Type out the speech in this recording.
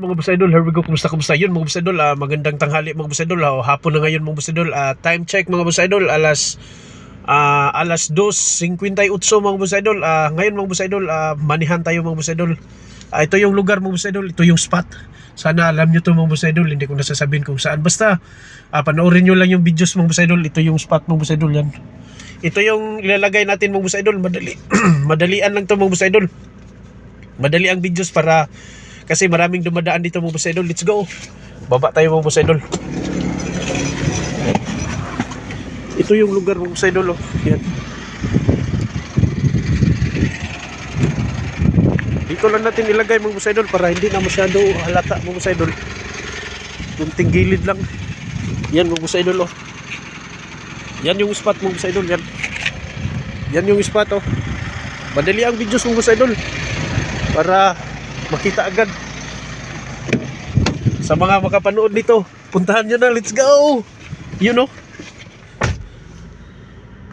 mga boss idol, here we go. Kumusta yun mga boss idol? Magandang tanghali mga boss idol. Hapon na ngayon mga boss idol. Time check mga boss idol, alas 2:58 mga boss idol. Ngayon mga boss idol, manihan tayo mga boss idol. Ito yung lugar mga boss idol, ito yung spot. Sana alam nyo to mga boss idol, hindi ko nasasabihin kung saan. Basta panoorin nyo lang yung videos mga boss idol. Ito yung spot mga boss idol yan. Ito yung ilalagay natin mga boss idol. Madali madalian lang to mga boss idol. Madali ang videos para kasi maraming dumadaan dito mga boss idol. Let's go. Baba tayo mga boss idol. Ito yung lugar mga boss idol. Yan. Dito lang natin ilagay mga boss idol para hindi na masyado halata mga boss idol. Kunting gilid lang. Yan mga boss idol. Yan yung spot mga boss idol. Yan yung spot. Madali ang videos mga boss idol para makita agad. Sa mga makapanood nito, puntahan nyo na. Let's go. You know.